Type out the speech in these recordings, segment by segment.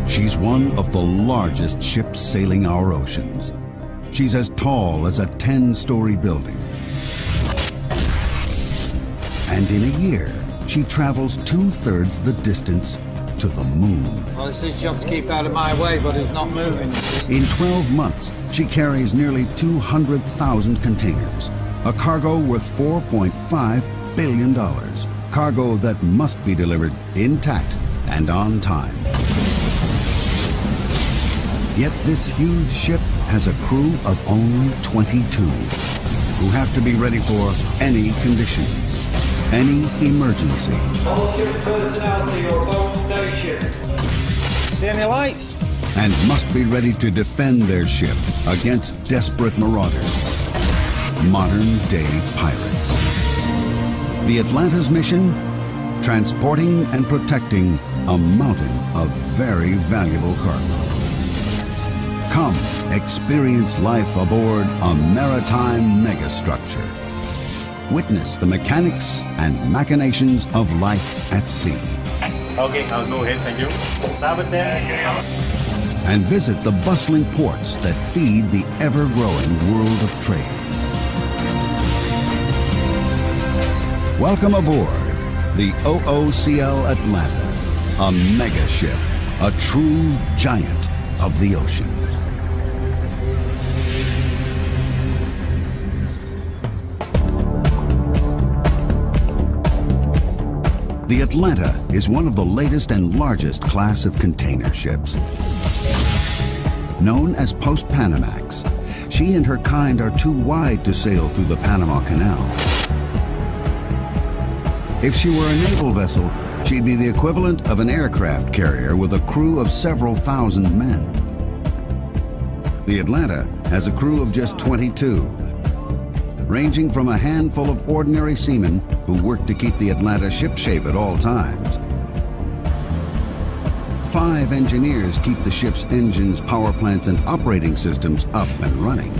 She's one of the largest ships sailing our oceans. She's as tall as a 10-story building. And in a year, she travels 2/3 the distance to the moon. Well, it's his job to keep out of my way, but he's not moving. In 12 months, she carries nearly 200,000 containers, a cargo worth $4.5 billion. Cargo that must be delivered intact and on time. Yet this huge ship has a crew of only 22, who have to be ready for any conditions, any emergency. All ship personnel to your boat station. See any lights? And must be ready to defend their ship against desperate marauders, modern-day pirates. The Atlanta's mission? Transporting and protecting a mountain of very valuable cargo. Come, experience life aboard a maritime megastructure. Witness the mechanics and machinations of life at sea. Okay, I'll go ahead, thank you. Starboard 10. And visit the bustling ports that feed the ever-growing world of trade. Welcome aboard the OOCL Atlanta, a mega ship, a true giant of the ocean. The Atlanta is one of the latest and largest class of container ships. Known as Post-Panamax, she and her kind are too wide to sail through the Panama Canal. If she were a naval vessel, she'd be the equivalent of an aircraft carrier with a crew of several thousand men. The Atlanta has a crew of just 22, ranging from a handful of ordinary seamen who work to keep the Atlanta shipshape at all times. 5 engineers keep the ship's engines, power plants, and operating systems up and running.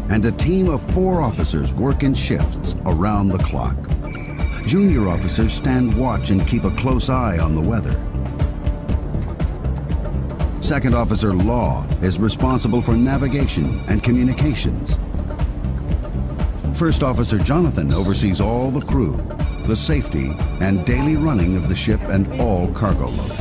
And a team of 4 officers work in shifts around the clock. Junior officers stand watch and keep a close eye on the weather. Second Officer Law is responsible for navigation and communications. First Officer Jonathan oversees all the crew, the safety, and daily running of the ship and all cargo load.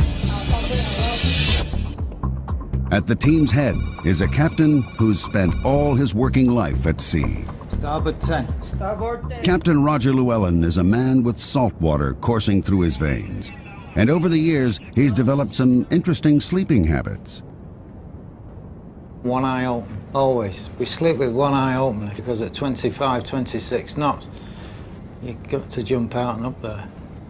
At the team's head is a captain who's spent all his working life at sea. Starboard 10. Starboard 10. Captain Roger Llewellyn is a man with salt water coursing through his veins. And over the years, he's developed some interesting sleeping habits. One eye open, always. We sleep with one eye open because at 25, 26 knots, you've got to jump out and up there.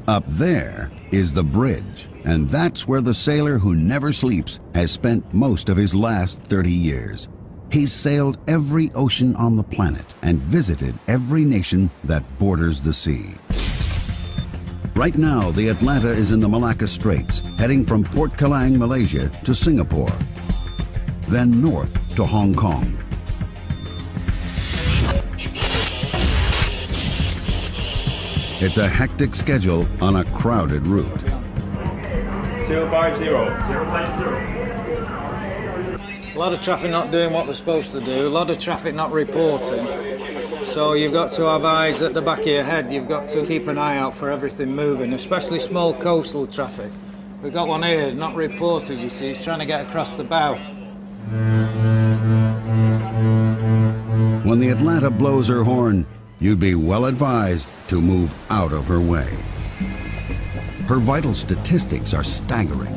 Up there is the bridge, and that's where the sailor who never sleeps has spent most of his last 30 years. He's sailed every ocean on the planet and visited every nation that borders the sea. Right now, the Atlanta is in the Malacca Straits, heading from Port Kelang, Malaysia to Singapore, then north to Hong Kong. It's a hectic schedule on a crowded route. 050. A lot of traffic not doing what they're supposed to do, a lot of traffic not reporting. So you've got to have eyes at the back of your head. You've got to keep an eye out for everything moving, especially small coastal traffic. We've got one here, not reported, you see. He's trying to get across the bow. When the Atlanta blows her horn, you'd be well advised to move out of her way. Her vital statistics are staggering.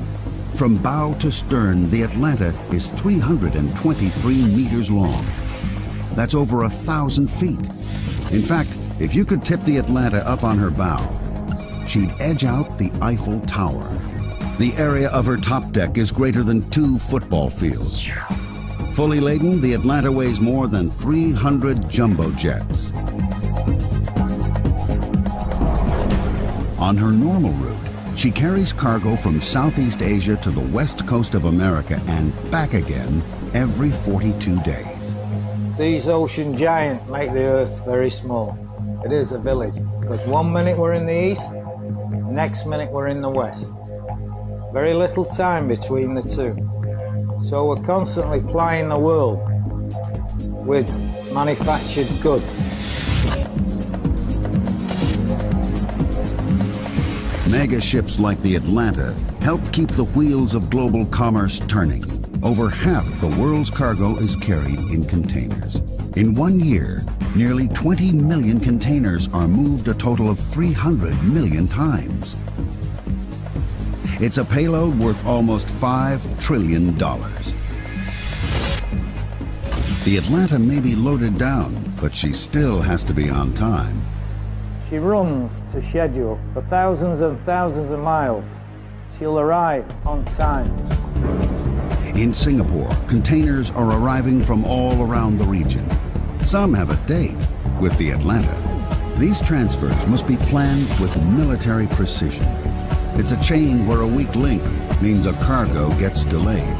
From bow to stern, the Atlanta is 323 meters long. That's over 1,000 feet. In fact, if you could tip the Atlanta up on her bow, she'd edge out the Eiffel Tower. The area of her top deck is greater than 2 football fields. Fully laden, the Atlanta weighs more than 300 jumbo jets. On her normal route, she carries cargo from Southeast Asia to the west coast of America and back again every 42 days. These ocean giants make the Earth very small. It is a village, because one minute we're in the east, next minute we're in the west. Very little time between the two. So we're constantly plying the world with manufactured goods. Mega ships like the Atlanta help keep the wheels of global commerce turning. Over half the world's cargo is carried in containers. In 1 year, nearly 20 million containers are moved a total of 300 million times. It's a payload worth almost $5 trillion. The Atlanta may be loaded down, but she still has to be on time. She runs to schedule for thousands and thousands of miles. She'll arrive on time. In Singapore, containers are arriving from all around the region. Some have a date with the Atlanta. These transfers must be planned with military precision. It's a chain where a weak link means a cargo gets delayed,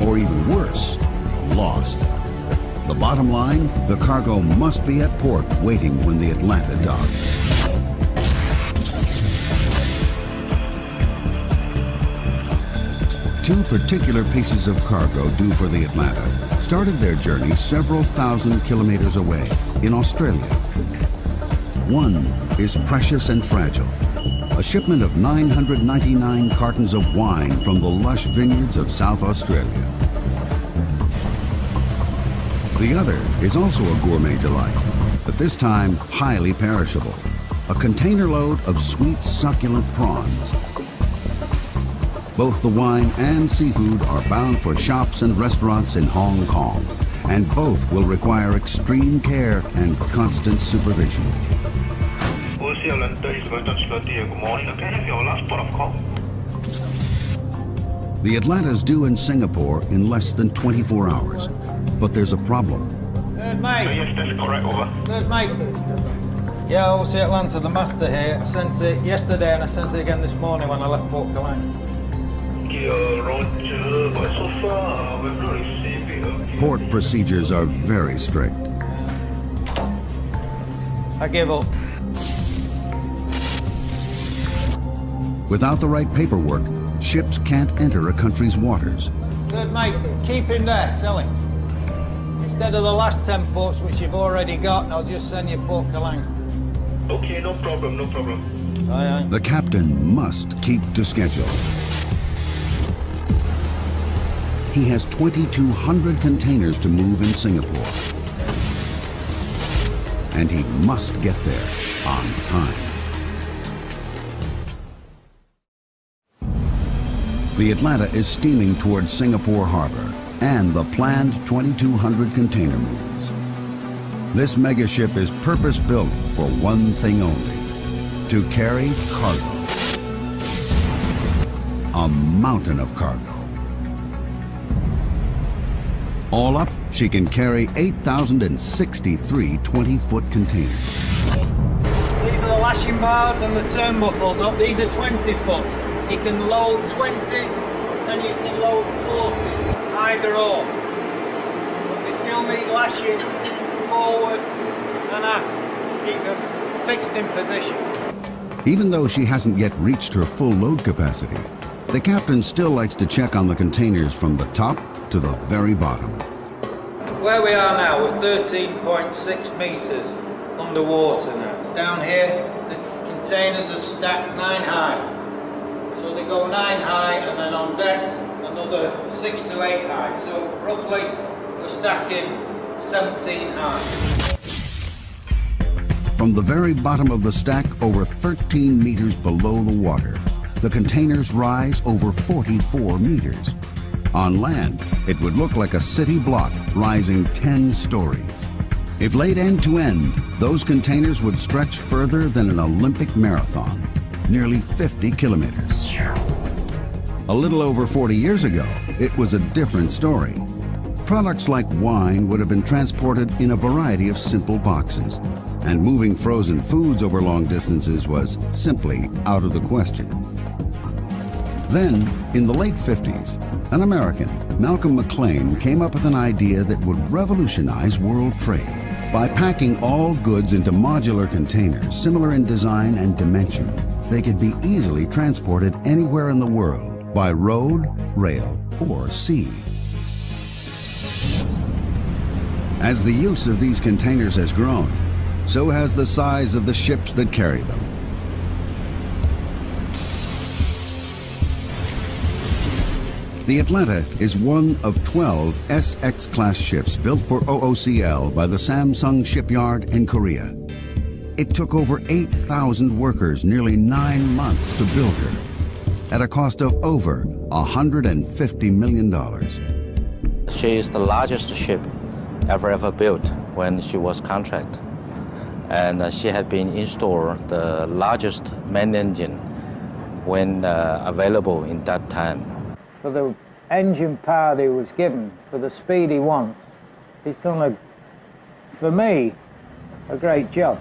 or even worse, lost. The bottom line, the cargo must be at port waiting when the Atlanta docks. Two particular pieces of cargo due for the Atlanta started their journey several thousand kilometers away in Australia. One is Precious and Fragile, a shipment of 999 cartons of wine from the lush vineyards of South Australia. The other is also a gourmet delight, but this time highly perishable, a container load of sweet, succulent prawns. Both the wine and seafood are bound for shops and restaurants in Hong Kong, and both will require extreme care and constant supervision. Good morning. Can I have your last pot of call? The Atlanta's due in Singapore in less than 24 hours, but there's a problem. Third mate. Yes, that's correct, over. Third mate. Yeah, obviously Atlanta, the master here. I sent it yesterday and I sent it again this morning when I left Port Calang. Roger, but so far we've not received it. Port procedures are very strict. I give up. Without the right paperwork, ships can't enter a country's waters. Third mate, keep him there, tell him. Instead of the last 10 ports which you've already got, I'll just send you Port Calang. Okay, no problem, no problem. Aye, aye. The captain must keep to schedule. He has 2,200 containers to move in Singapore. And he must get there on time. The Atlanta is steaming towards Singapore Harbor and the planned 2,200 container moves. This megaship is purpose-built for one thing only: to carry cargo. A mountain of cargo. All up, she can carry 8,063 20-foot containers. These are the lashing bars and the turnbuckles up. These are 20 foot. You can load 20s and you can load 40s, either or. But they still need lashing forward and aft to keep them fixed in position. Even though she hasn't yet reached her full load capacity, the captain still likes to check on the containers from the top to the very bottom. Where we are now, we're 13.6 metres underwater now. Down here, the containers are stacked 9 high. So they go 9 high and then on deck another 6 to 8 high. So roughly we're stacking 17 high. From the very bottom of the stack, over 13 meters below the water, the containers rise over 44 meters. On land, it would look like a city block rising 10 stories. If laid end to end, those containers would stretch further than an Olympic marathon, nearly 50 kilometers. A little over 40 years ago, it was a different story. Products like wine would have been transported in a variety of simple boxes, and moving frozen foods over long distances was simply out of the question. Then, in the late 50s, an American, Malcolm McLean, came up with an idea that would revolutionize world trade. By packing all goods into modular containers, similar in design and dimension, they could be easily transported anywhere in the world by road, rail, or sea. As the use of these containers has grown, so has the size of the ships that carry them. The Atlanta is one of 12 SX-class ships built for OOCL by the Samsung shipyard in Korea. It took over 8,000 workers nearly 9 months to build her, at a cost of over $150 million. She is the largest ship ever built when she was contract. And she had been installed the largest main engine when available in that time. For the engine power he was given, for the speed he wants, he's done, for me, a great job.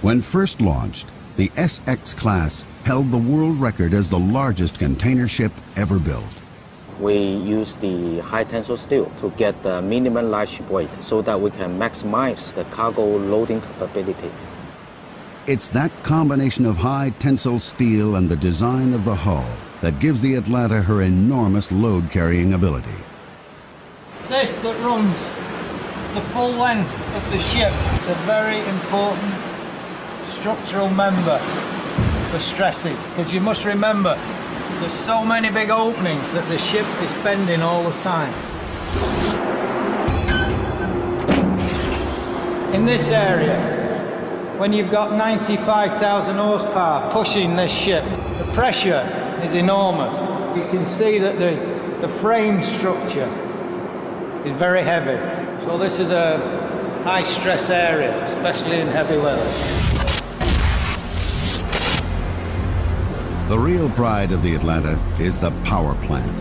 When first launched, the SX class held the world record as the largest container ship ever built. We use the high tensile steel to get the minimum light ship weight so that we can maximize the cargo loading capability. It's that combination of high tensile steel and the design of the hull that gives the Atlanta her enormous load-carrying ability. This that runs the full length of the ship is a very important structural member for stresses, because you must remember there's so many big openings that the ship is bending all the time. In this area, when you've got 95,000 horsepower pushing this ship, the pressure is enormous. You can see that the frame structure is very heavy. So this is a high stress area, especially in heavy weather. The real pride of the Atlanta is the power plant.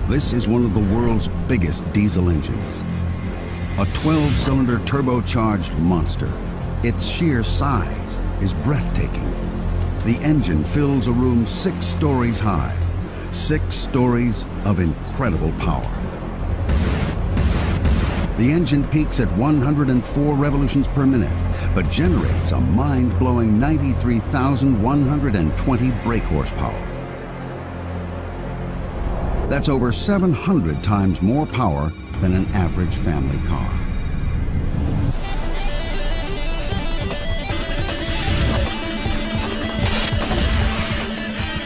This is one of the world's biggest diesel engines. A 12-cylinder turbocharged monster. Its sheer size is breathtaking. The engine fills a room 6 stories high, 6 stories of incredible power. The engine peaks at 104 revolutions per minute, but generates a mind-blowing 93,120 brake horsepower. That's over 700 times more power than an average family car.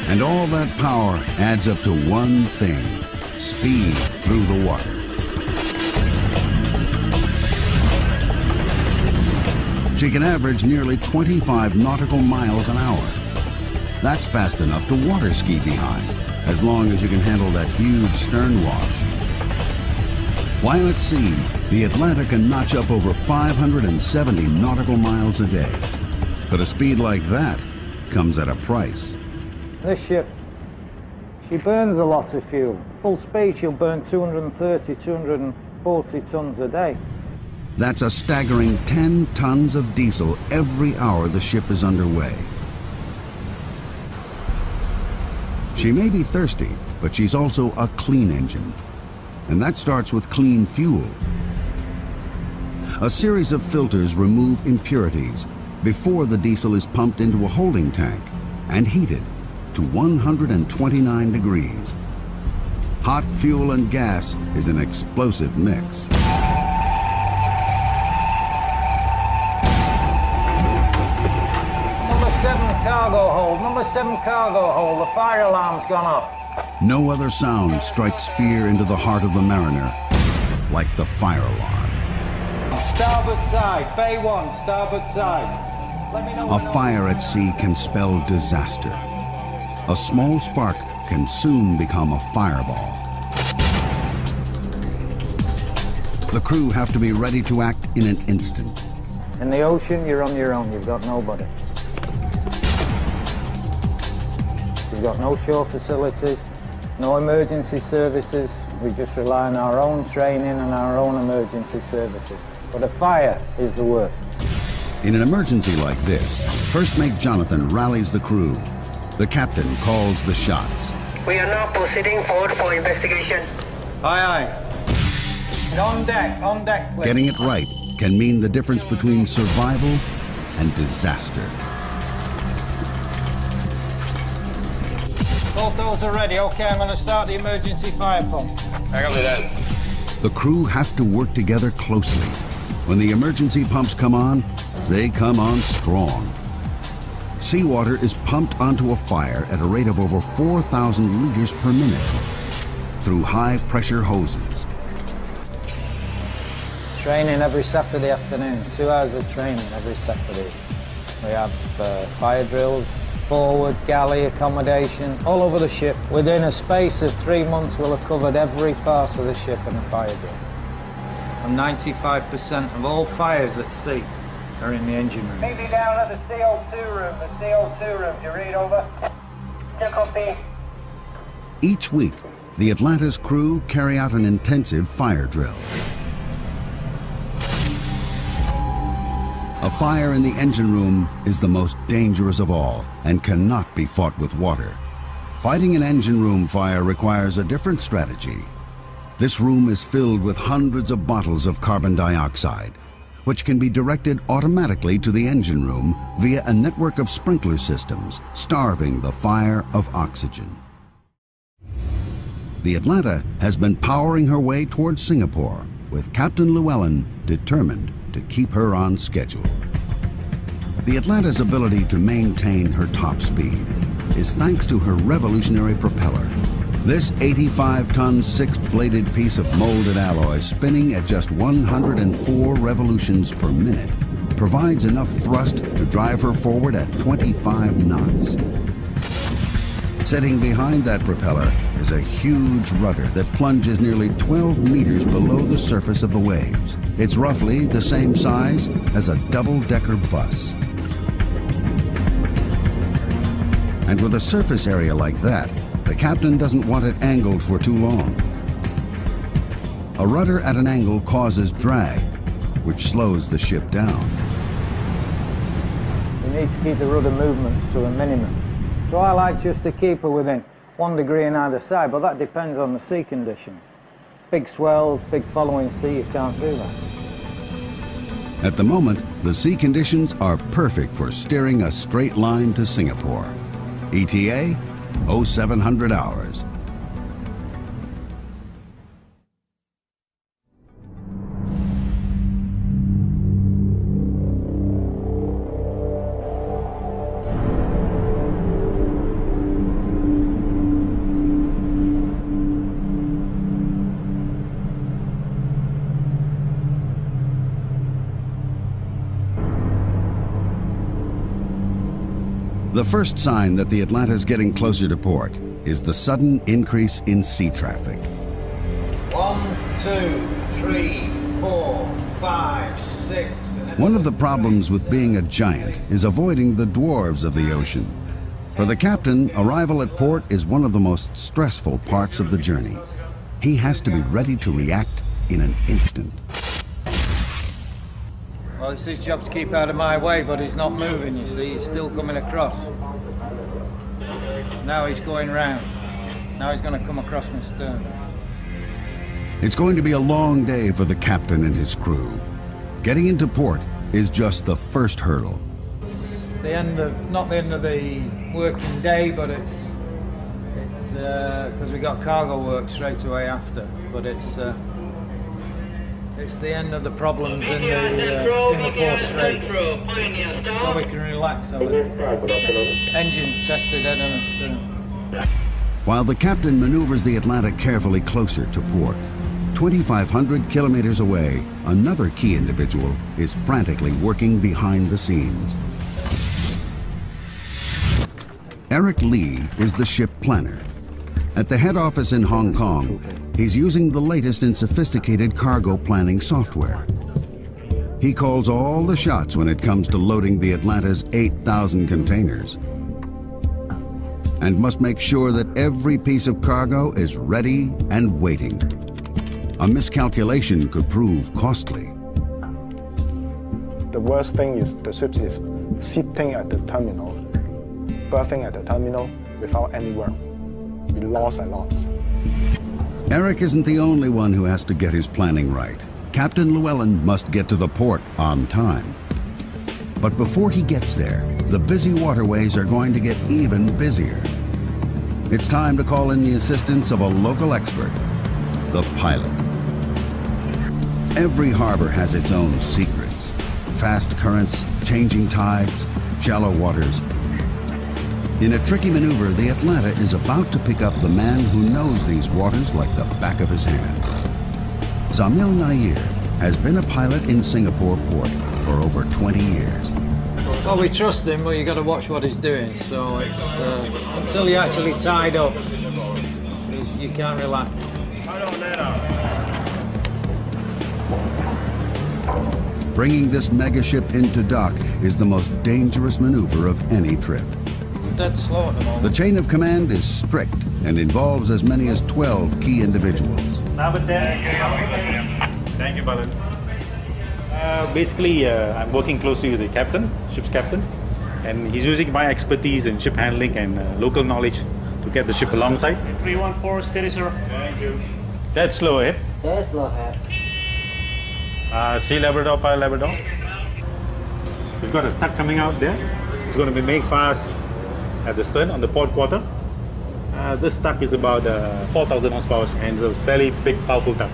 And all that power adds up to one thing: speed through the water. She can average nearly 25 nautical miles an hour. That's fast enough to water ski behind, as long as you can handle that huge stern wash. While at sea, the Atlanta can notch up over 570 nautical miles a day. But a speed like that comes at a price. This ship, she burns a lot of fuel. Full speed, she'll burn 230, 240 tons a day. That's a staggering 10 tons of diesel every hour the ship is underway. She may be thirsty, but she's also a clean engine. And that starts with clean fuel. A series of filters remove impurities before the diesel is pumped into a holding tank and heated to 129 degrees. Hot fuel and gas is an explosive mix. Number 7 cargo hold, number 7 cargo hold, the fire alarm's gone off. No other sound strikes fear into the heart of the mariner like the fire alarm. Starboard side, bay 1, starboard side. Let me know. A fire at sea can spell disaster. A small spark can soon become a fireball. The crew have to be ready to act in an instant. In the ocean, you're on your own, you've got nobody. We've got no shore facilities, no emergency services. We just rely on our own training and our own emergency services. But a fire is the worst. In an emergency like this, First Mate Jonathan rallies the crew. The captain calls the shots. We are now proceeding forward for investigation. Aye, aye. On deck, please. Getting it right can mean the difference between survival and disaster. Both those are ready. Okay, I'm going to start the emergency fire pump. The crew have to work together closely. When the emergency pumps come on, they come on strong. Seawater is pumped onto a fire at a rate of over 4,000 liters per minute through high-pressure hoses. Training every Saturday afternoon, 2 hours of training every Saturday. We have fire drills, forward, galley, accommodation, all over the ship. Within a space of 3 months, we'll have covered every part of the ship in a fire drill. And 95% of all fires at sea are in the engine room. Meet me down at the CO2 room. The CO2 room. Do you read over? No copy. Each week, the Atlanta's crew carry out an intensive fire drill. A fire in the engine room is the most dangerous of all and cannot be fought with water. Fighting an engine room fire requires a different strategy. This room is filled with hundreds of bottles of carbon dioxide, which can be directed automatically to the engine room via a network of sprinkler systems, starving the fire of oxygen. The Atlanta has been powering her way towards Singapore, with Captain Llewellyn determined to keep her on schedule. The Atlanta's ability to maintain her top speed is thanks to her revolutionary propeller. This 85-ton, 6-bladed piece of molded alloy spinning at just 104 revolutions per minute provides enough thrust to drive her forward at 25 knots. Sitting behind that propeller is a huge rudder that plunges nearly 12 meters below the surface of the waves. It's roughly the same size as a double-decker bus. And with a surface area like that, the captain doesn't want it angled for too long. A rudder at an angle causes drag, which slows the ship down. You need to keep the rudder movements to a minimum. So I like just to keep her within 1 degree on either side, but that depends on the sea conditions. Big swells, big following sea, you can't do that. At the moment, the sea conditions are perfect for steering a straight line to Singapore. ETA, 0700 hours. The first sign that the Atlanta's getting closer to port is the sudden increase in sea traffic. 1, 2, 3, 4, 5, 6. One of the problems with being a giant is avoiding the dwarves of the ocean. For the captain, arrival at port is one of the most stressful parts of the journey. He has to be ready to react in an instant. Well, it's his job to keep out of my way, but he's not moving, you see. He's still coming across. Now he's going round. Now he's going to come across my stern. It's going to be a long day for the captain and his crew. Getting into port is just the first hurdle. It's the end of, not the end of the working day, but it's because we got cargo work straight away after. But it's the end of the problems in the Singapore Straits. So we can relax a little. Engine tested head on a stern. While the captain maneuvers the Atlanta carefully closer to port, 2,500 kilometers away, another key individual is frantically working behind the scenes. Eric Lee is the ship planner. At the head office in Hong Kong, he's using the latest in sophisticated cargo planning software. He calls all the shots when it comes to loading the Atlanta's 8,000 containers, and must make sure that every piece of cargo is ready and waiting. A miscalculation could prove costly. The worst thing is the ship is sitting at the terminal, berthing at the terminal without any work. We lost a lot. Eric isn't the only one who has to get his planning right. Captain Llewellyn must get to the port on time. But before he gets there, the busy waterways are going to get even busier. It's time to call in the assistance of a local expert, the pilot. Every harbor has its own secrets. Fast currents, changing tides, shallow waters. In a tricky maneuver, the Atlanta is about to pick up the man who knows these waters like the back of his hand. Zamil Nair has been a pilot in Singapore port for over 20 years. Well, we trust him, but you got to watch what he's doing. So it's until you're actually tied up, you can't relax. Bringing this mega ship into dock is the most dangerous maneuver of any trip. Dead slow at the moment. The chain of command is strict and involves as many as 12 key individuals. Starboard 10. Thank you, pilot. Basically, I'm working closely with the captain, ship's captain, and he's using my expertise in ship handling and local knowledge to get the ship alongside. 314, steady, sir. Thank you. Dead slow ahead. Dead slow ahead. Sea Labrador, Pilot Labrador. We've got a tug coming out there. It's going to be made fast at the stern on the port quarter. This tug is about 4,000 horsepower and it's a fairly big, powerful tug.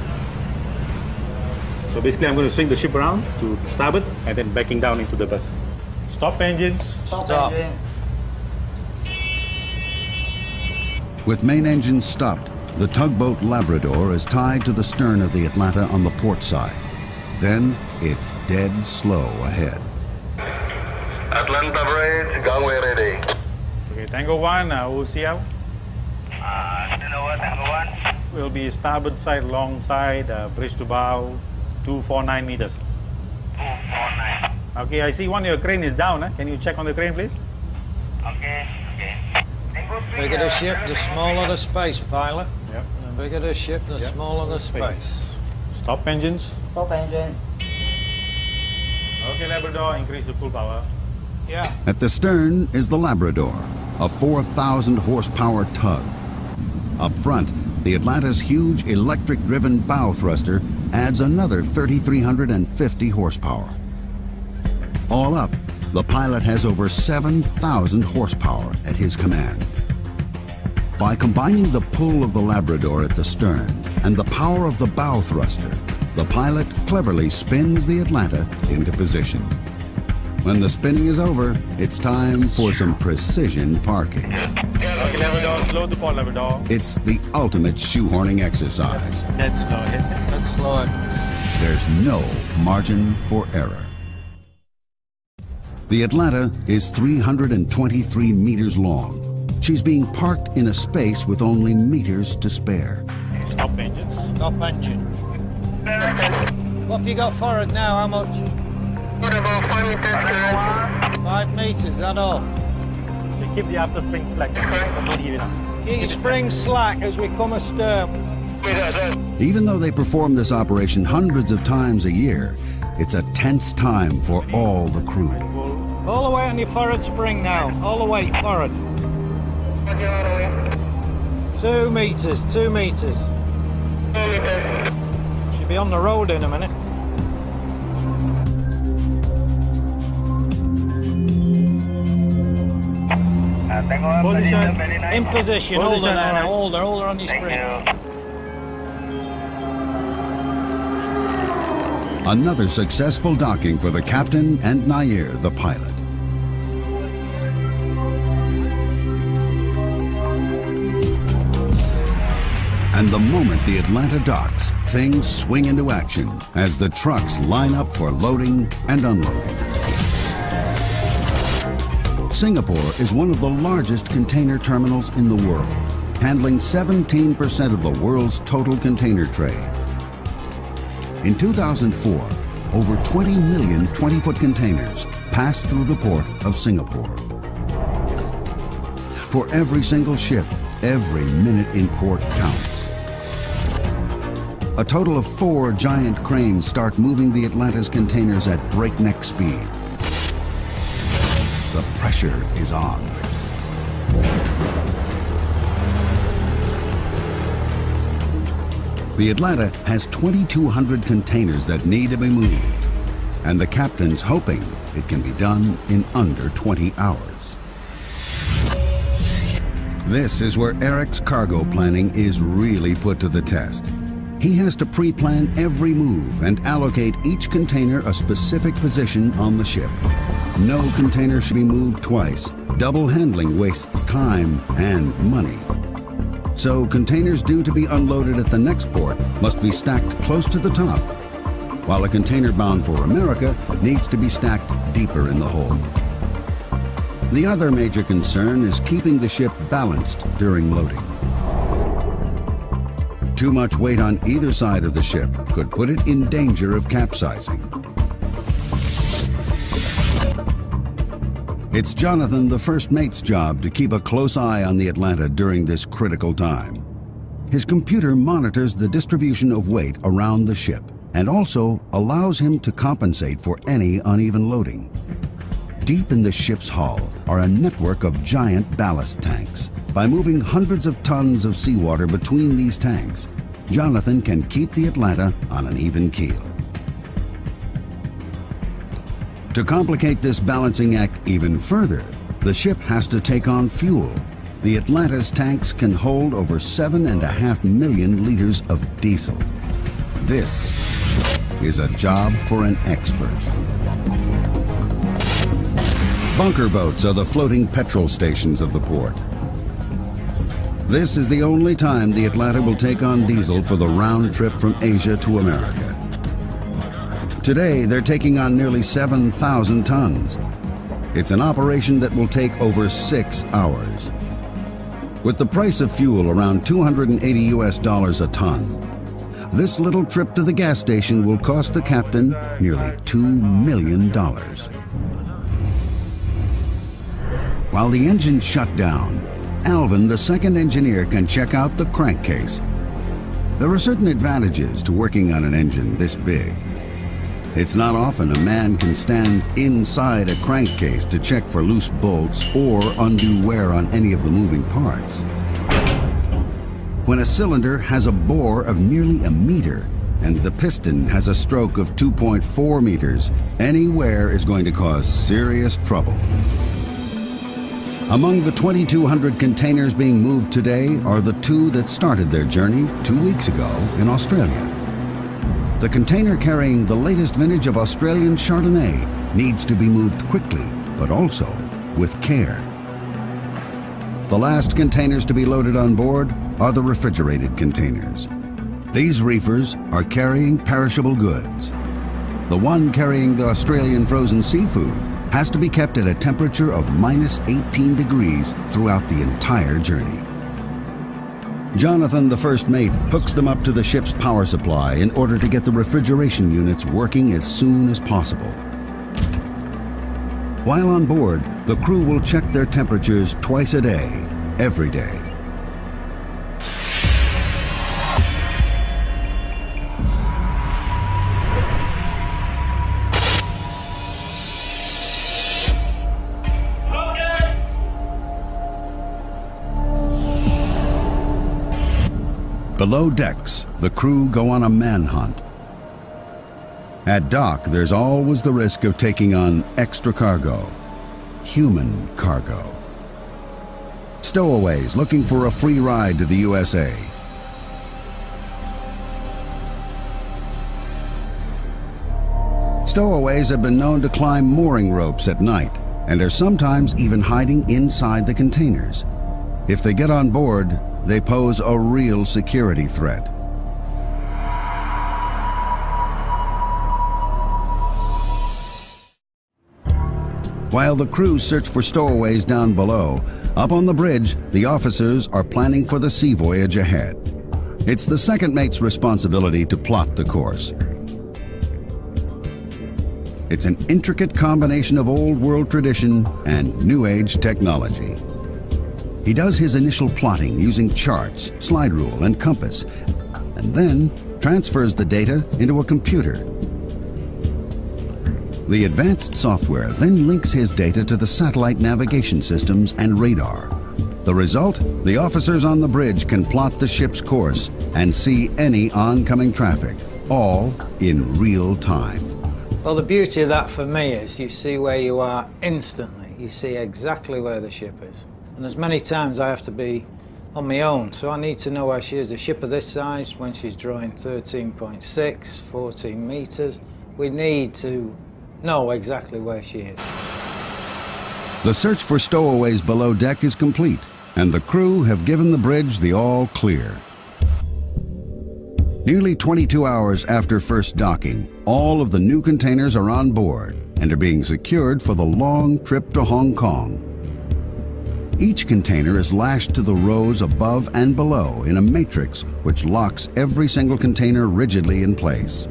So basically I'm going to swing the ship around to starboard and then backing down into the berth. Stop engines. Stop. Engine. With main engines stopped, the tugboat Labrador is tied to the stern of the Atlanta on the port side. Then it's dead slow ahead. Atlanta bridge, gangway ready. Okay, Tango 1, we'll see out. Tango 1. We'll be starboard side, long side, bridge to bow, 249 meters. 249. Okay, I see one of your crane is down. Can you check on the crane, please? Okay. Bigger the ship, the smaller the space, pilot. Yep. The bigger the ship, the smaller the space. Stop engines. Stop engine. Okay, Labrador, increase the full power. Yeah. At the stern is the Labrador, a 4,000 horsepower tug. Up front, the Atlanta's huge electric-driven bow thruster adds another 3,350 horsepower. All up, the pilot has over 7,000 horsepower at his command. By combining the pull of the Labrador at the stern and the power of the bow thruster, the pilot cleverly spins the Atlanta into position. When the spinning is over, it's time for some precision parking. Okay, Labrador, slow to port, Labrador. It's the ultimate shoehorning exercise. Dead slow ahead. Dead slow. There's no margin for error. The Atlanta is 323 meters long. She's being parked in a space with only meters to spare. Stop engine. Stop engine. What have you got for it now? How much? What about 5 meters? 5 meters, is that all? So keep the after spring slack. Keep your spring slack as we come astern. Even though they perform this operation hundreds of times a year, it's a tense time for all the crew. All the way on your forward spring now. All the way forward. 2 meters, 2 meters. Should be on the road in a minute. Position. In position, hold her there now, hold her on your spring. Another successful docking for the captain and Nair, the pilot. And the moment the Atlanta docks, things swing into action as the trucks line up for loading and unloading. Singapore is one of the largest container terminals in the world, handling 17% of the world's total container trade. In 2004, over 20 million 20-foot containers passed through the port of Singapore. For every single ship, every minute in port counts. A total of 4 giant cranes start moving the Atlanta's containers at breakneck speed. The pressure is on. The Atlanta has 2,200 containers that need to be moved, and the captain's hoping it can be done in under 20 hours. This is where Eric's cargo planning is really put to the test. He has to pre-plan every move and allocate each container a specific position on the ship. No container should be moved twice. Double handling wastes time and money. So containers due to be unloaded at the next port must be stacked close to the top, while a container bound for America needs to be stacked deeper in the hold. The other major concern is keeping the ship balanced during loading. Too much weight on either side of the ship could put it in danger of capsizing. It's Jonathan, the first mate's job, to keep a close eye on the Atlanta during this critical time. His computer monitors the distribution of weight around the ship and also allows him to compensate for any uneven loading. Deep in the ship's hull are a network of giant ballast tanks. By moving hundreds of tons of seawater between these tanks, Jonathan can keep the Atlanta on an even keel. To complicate this balancing act even further, the ship has to take on fuel. The Atlanta's tanks can hold over 7.5 million liters of diesel. This is a job for an expert. Bunker boats are the floating petrol stations of the port. This is the only time the Atlanta will take on diesel for the round trip from Asia to America. Today, they're taking on nearly 7,000 tons. It's an operation that will take over 6 hours. With the price of fuel around $280 a ton, this little trip to the gas station will cost the captain nearly $2 million. While the engine's shut down, Alvin, the second engineer, can check out the crankcase. There are certain advantages to working on an engine this big. It's not often a man can stand inside a crankcase to check for loose bolts or undue wear on any of the moving parts. When a cylinder has a bore of nearly a meter and the piston has a stroke of 2.4 meters, any wear is going to cause serious trouble. Among the 2,200 containers being moved today are the 2 that started their journey 2 weeks ago in Australia. The container carrying the latest vintage of Australian Chardonnay needs to be moved quickly, but also with care. The last containers to be loaded on board are the refrigerated containers. These reefers are carrying perishable goods. The one carrying the Australian frozen seafood has to be kept at a temperature of -18 degrees throughout the entire journey. Jonathan, the first mate, hooks them up to the ship's power supply in order to get the refrigeration units working as soon as possible. While on board, the crew will check their temperatures twice a day, every day. Below decks, the crew go on a manhunt. At dock, there's always the risk of taking on extra cargo, human cargo. Stowaways looking for a free ride to the USA. Stowaways have been known to climb mooring ropes at night and are sometimes even hiding inside the containers. If they get on board, they pose a real security threat. While the crews search for stowaways down below, up on the bridge, the officers are planning for the sea voyage ahead. It's the second mate's responsibility to plot the course. It's an intricate combination of old world tradition and new age technology. He does his initial plotting using charts, slide rule, and compass, and then transfers the data into a computer. The advanced software then links his data to the satellite navigation systems and radar. The result? The officers on the bridge can plot the ship's course and see any oncoming traffic, all in real time. Well, the beauty of that for me is you see where you are instantly. You see exactly where the ship is. And there's many times I have to be on my own, so I need to know where she is. A ship of this size, when she's drawing 13.6, 14 meters, we need to know exactly where she is. The search for stowaways below deck is complete, and the crew have given the bridge the all clear. Nearly 22 hours after first docking, all of the new containers are on board and are being secured for the long trip to Hong Kong. Each container is lashed to the rows above and below in a matrix which locks every single container rigidly in place.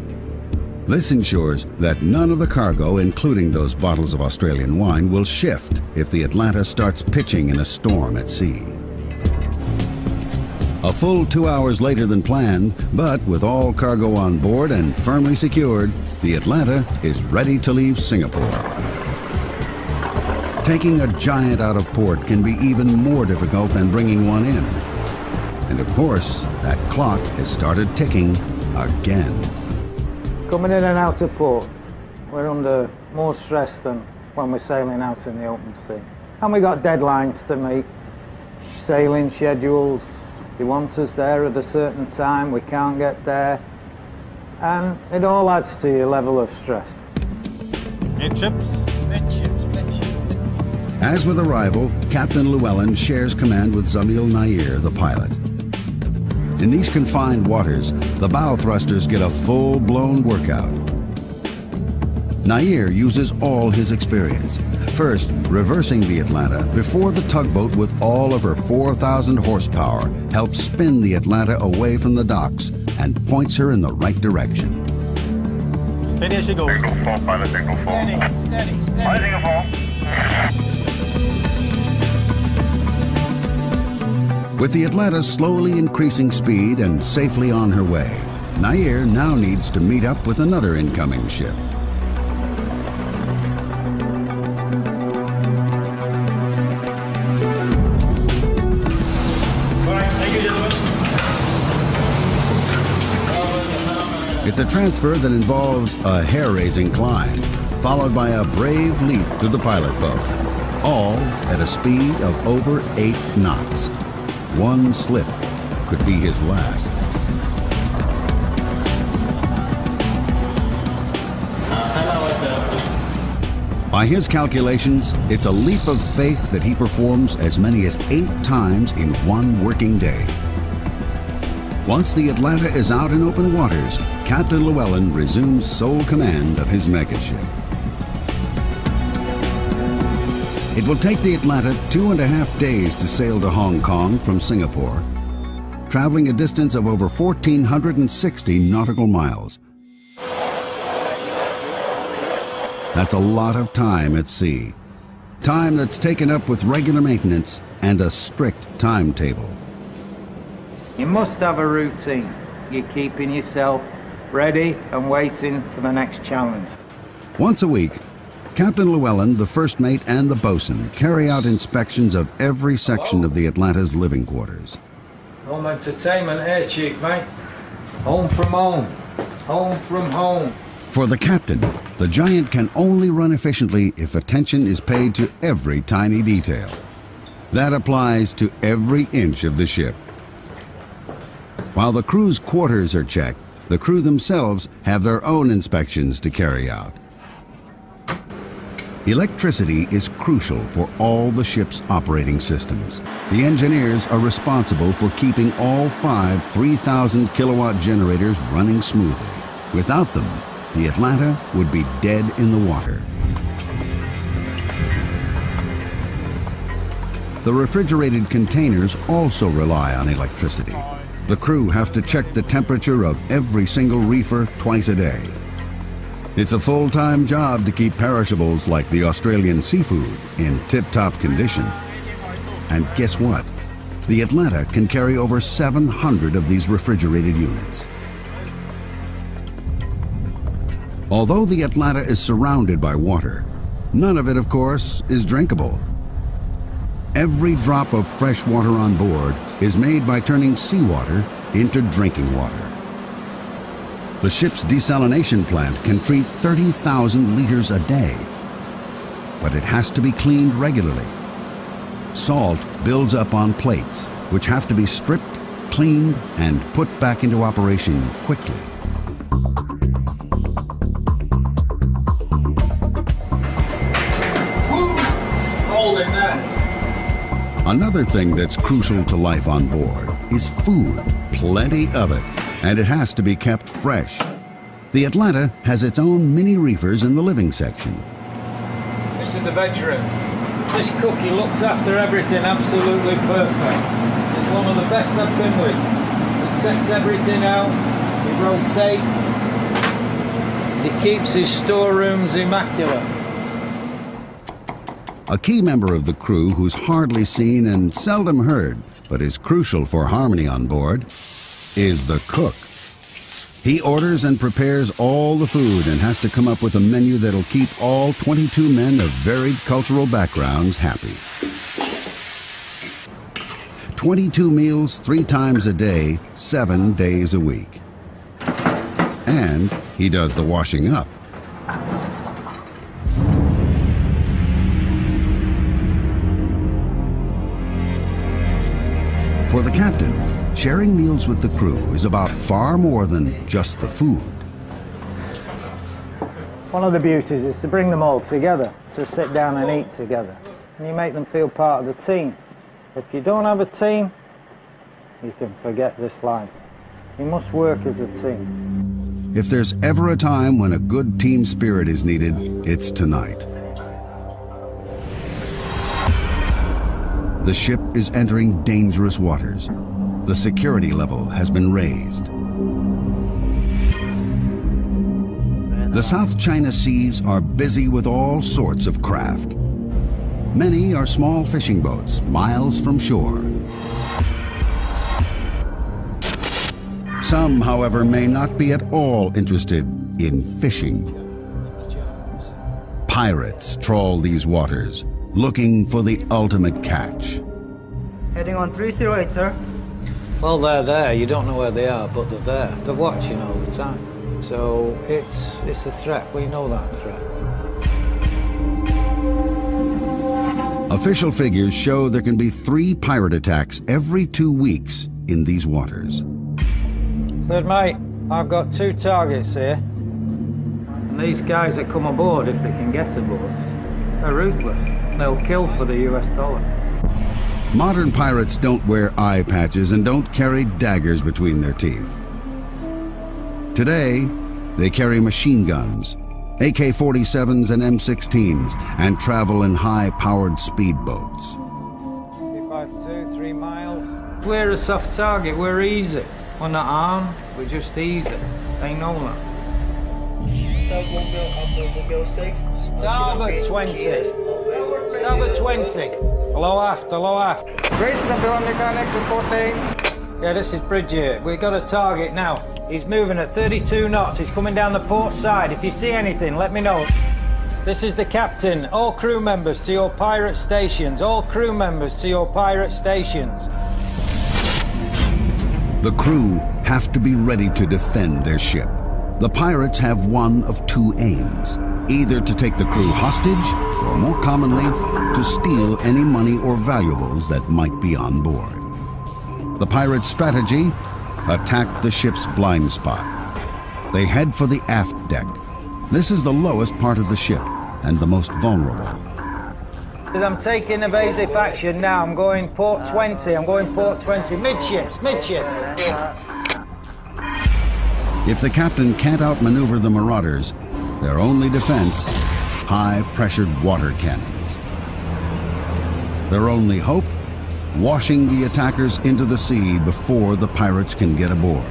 This ensures that none of the cargo, including those bottles of Australian wine, will shift if the Atlanta starts pitching in a storm at sea. A full 2 hours later than planned, but with all cargo on board and firmly secured, the Atlanta is ready to leave Singapore. Taking a giant out of port can be even more difficult than bringing one in. And of course, that clock has started ticking again. Coming in and out of port, we're under more stress than when we're sailing out in the open sea. And we got deadlines to meet, sailing schedules. They want us there at a certain time, we can't get there. And it all adds to your level of stress. Midships. As with arrival, Captain Llewellyn shares command with Zamil Nair, the pilot. In these confined waters, the bow thrusters get a full-blown workout. Nair uses all his experience. First, reversing the Atlanta before the tugboat with all of her 4,000 horsepower helps spin the Atlanta away from the docks and points her in the right direction. Steady as she goes. Tango 4, pilot, Tango 4. Steady. Pilot, Tango 4. With the Atlanta slowly increasing speed and safely on her way, Nair now needs to meet up with another incoming ship. It's a transfer that involves a hair-raising climb, followed by a brave leap to the pilot boat, all at a speed of over 8 knots. One slip could be his last. By his calculations, it's a leap of faith that he performs as many as 8 times in one working day. Once the Atlanta is out in open waters, Captain Llewellyn resumes sole command of his megaship. It will take the Atlanta 2.5 days to sail to Hong Kong from Singapore, traveling a distance of over 1,460 nautical miles. That's a lot of time at sea. Time that's taken up with regular maintenance and a strict timetable. You must have a routine. You're keeping yourself ready and waiting for the next challenge. Once a week, Captain Llewellyn, the first mate, and the bosun carry out inspections of every section of the Atlanta's living quarters. Home entertainment here, Chief, mate. Home from home. Home from home. For the captain, the Giant can only run efficiently if attention is paid to every tiny detail. That applies to every inch of the ship. While the crew's quarters are checked, the crew themselves have their own inspections to carry out. Electricity is crucial for all the ship's operating systems. The engineers are responsible for keeping all 5 3,000 kilowatt generators running smoothly. Without them, the Atlanta would be dead in the water. The refrigerated containers also rely on electricity. The crew have to check the temperature of every single reefer twice a day. It's a full-time job to keep perishables like the Australian seafood in tip-top condition. And guess what? The Atlanta can carry over 700 of these refrigerated units. Although the Atlanta is surrounded by water, none of it, of course, is drinkable. Every drop of fresh water on board is made by turning seawater into drinking water. The ship's desalination plant can treat 30,000 liters a day, but it has to be cleaned regularly. Salt builds up on plates, which have to be stripped, cleaned, and put back into operation quickly. Hold it there. Another thing that's crucial to life on board is food, plenty of it, and it has to be kept fresh. The Atlanta has its own mini reefers in the living section. This is the veg room. This cook, he looks after everything absolutely perfect. He's one of the best I've been with. He sets everything out, he rotates, he keeps his storerooms immaculate. A key member of the crew who's hardly seen and seldom heard, but is crucial for harmony on board, is the cook. He orders and prepares all the food and has to come up with a menu that'll keep all 22 men of varied cultural backgrounds happy. 22 meals 3 times a day, 7 days a week. And he does the washing up. For the captain, sharing meals with the crew is about far more than just the food. One of the beauties is to bring them all together, to sit down and eat together. And you make them feel part of the team. If you don't have a team, you can forget this life. You must work as a team. If there's ever a time when a good team spirit is needed, it's tonight. The ship is entering dangerous waters. The security level has been raised. The South China Seas are busy with all sorts of craft. Many are small fishing boats, miles from shore. Some, however, may not be at all interested in fishing. Pirates trawl these waters, looking for the ultimate catch. Heading on 308, sir. Well, they're there. You don't know where they are, but they're there. They're watching all the time. So it's a threat. We know that threat. Official figures show there can be 3 pirate attacks every 2 weeks in these waters. Third mate, I've got 2 targets here. And these guys that come aboard, if they can get aboard, they're ruthless. They'll kill for the US dollar. Modern pirates don't wear eye patches and don't carry daggers between their teeth. Today, they carry machine guns, AK-47s and M16s, and travel in high-powered speedboats. 352, 3 miles. We're a soft target. We're easy. We're not armed. We're just easy. They know that. Starboard 20. Starboard 20. Hello aft, hello aft. Bridge, the mechanic reporting. Yeah, this is Bridget. We've got a target now. He's moving at 32 knots. He's coming down the port side. If you see anything, let me know. This is the captain. All crew members to your pirate stations. All crew members to your pirate stations. The crew have to be ready to defend their ship. The pirates have one of 2 aims, either to take the crew hostage, or more commonly, to steal any money or valuables that might be on board. The pirates' strategy? Attack the ship's blind spot. They head for the aft deck. This is the lowest part of the ship and the most vulnerable. As I'm taking evasive action now, I'm going port 20. I'm going port 20. Midships, midship. If the captain can't outmaneuver the marauders, their only defense, high-pressured water cannons. Their only hope? Washing the attackers into the sea before the pirates can get aboard.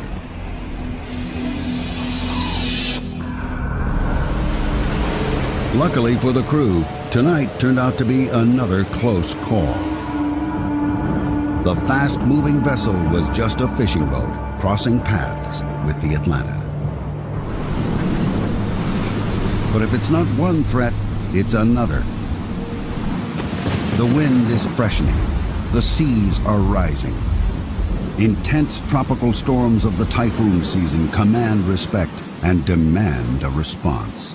Luckily for the crew, tonight turned out to be another close call. The fast-moving vessel was just a fishing boat crossing paths with the Atlanta. But if it's not one threat, it's another. The wind is freshening. The seas are rising. Intense tropical storms of the typhoon season command respect and demand a response.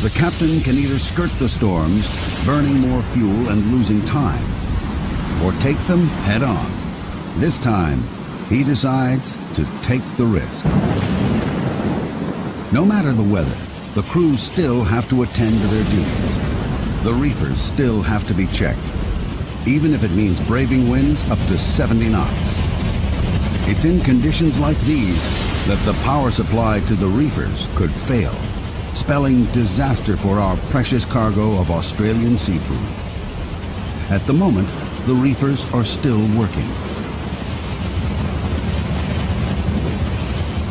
The captain can either skirt the storms, burning more fuel and losing time, or take them head on. This time, he decides to take the risk. No matter the weather, the crews still have to attend to their duties. The reefers still have to be checked, even if it means braving winds up to 70 knots. It's in conditions like these that the power supply to the reefers could fail, spelling disaster for our precious cargo of Australian seafood. At the moment, the reefers are still working.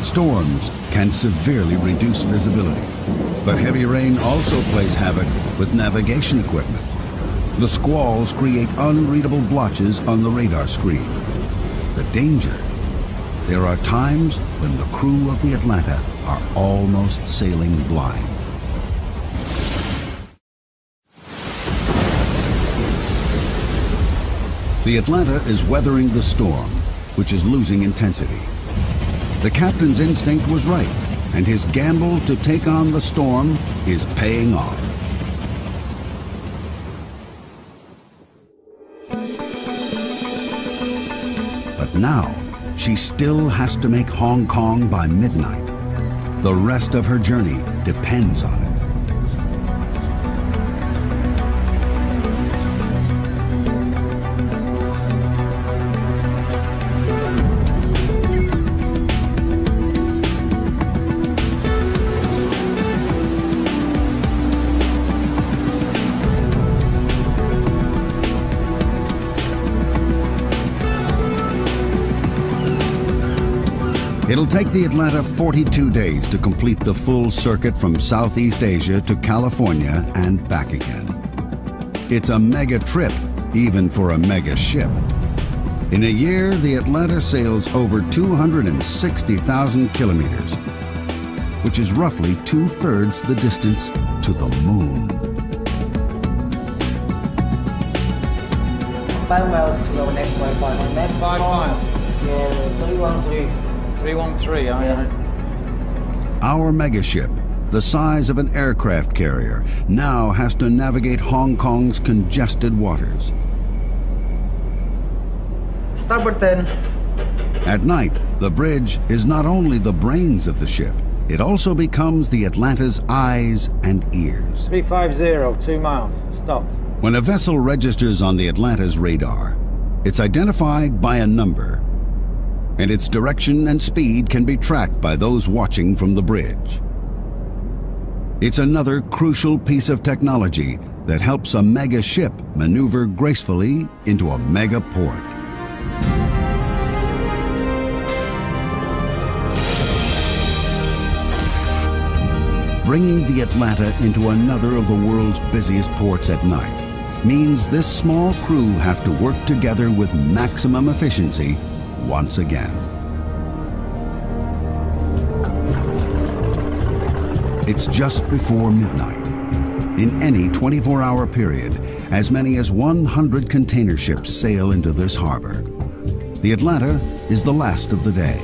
Storms can severely reduce visibility, but heavy rain also plays havoc with navigation equipment. The squalls create unreadable blotches on the radar screen. The danger: there are times when the crew of the Atlanta are almost sailing blind. The Atlanta is weathering the storm, which is losing intensity. The captain's instinct was right, and his gamble to take on the storm is paying off. But now, she still has to make Hong Kong by midnight. The rest of her journey depends on it. It'll take the Atlanta 42 days to complete the full circuit from Southeast Asia to California and back again. It's a mega trip, even for a mega ship. In a year, the Atlanta sails over 260,000 kilometers, which is roughly 2/3 the distance to the moon. 5 miles to go next one, 5 miles. 5 miles. Yeah, 313. 313, Yes. Our megaship, the size of an aircraft carrier, now has to navigate Hong Kong's congested waters. Starboard 10. At night, the bridge is not only the brains of the ship, it also becomes the Atlanta's eyes and ears. 350, 2 miles. Stopped. When a vessel registers on the Atlanta's radar, it's identified by a number, and its direction and speed can be tracked by those watching from the bridge. It's another crucial piece of technology that helps a mega ship maneuver gracefully into a mega port. Bringing the Atlanta into another of the world's busiest ports at night means this small crew have to work together with maximum efficiency once again. It's just before midnight. In any 24-hour period, as many as 100 container ships sail into this harbor. The Atlanta is the last of the day.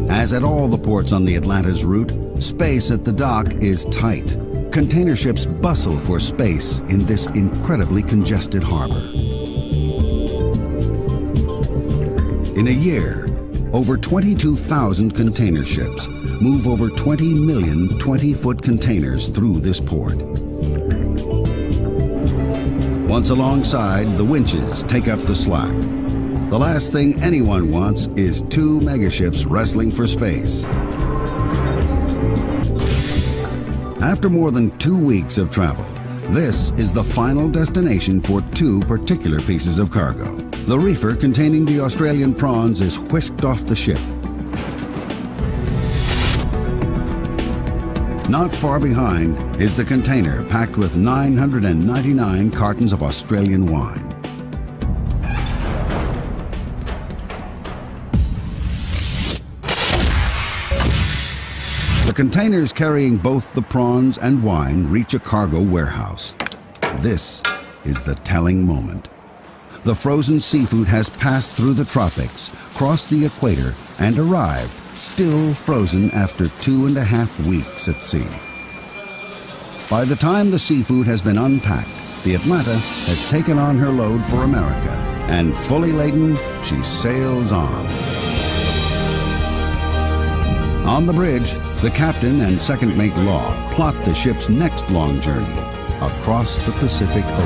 As at all the ports on the Atlanta's route, space at the dock is tight. Container ships bustle for space in this incredibly congested harbor. In a year, over 22,000 container ships move over 20 million 20-foot containers through this port. Once alongside, the winches take up the slack. The last thing anyone wants is 2 megaships wrestling for space. After more than 2 weeks of travel, this is the final destination for 2 particular pieces of cargo. The reefer containing the Australian prawns is whisked off the ship. Not far behind is the container packed with 999 cartons of Australian wine. The containers carrying both the prawns and wine reach a cargo warehouse. This is the telling moment. The frozen seafood has passed through the tropics, crossed the equator, and arrived, still frozen after 2.5 weeks at sea. By the time the seafood has been unpacked, the Atlanta has taken on her load for America, and fully laden, she sails on. On the bridge, the captain and second mate Law plot the ship's next long journey across the Pacific Ocean.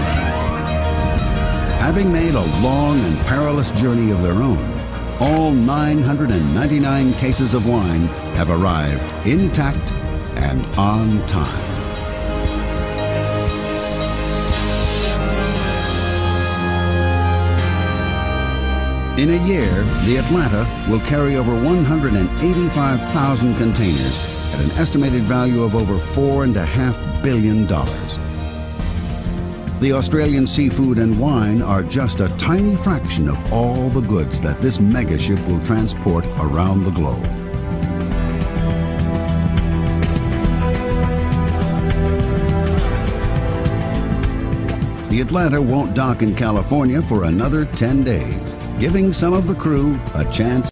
Having made a long and perilous journey of their own, all 999 cases of wine have arrived intact and on time. In a year, the Atlanta will carry over 185,000 containers at an estimated value of over $4.5 billion. The Australian seafood and wine are just a tiny fraction of all the goods that this megaship will transport around the globe. The Atlanta won't dock in California for another 10 days, giving some of the crew a chance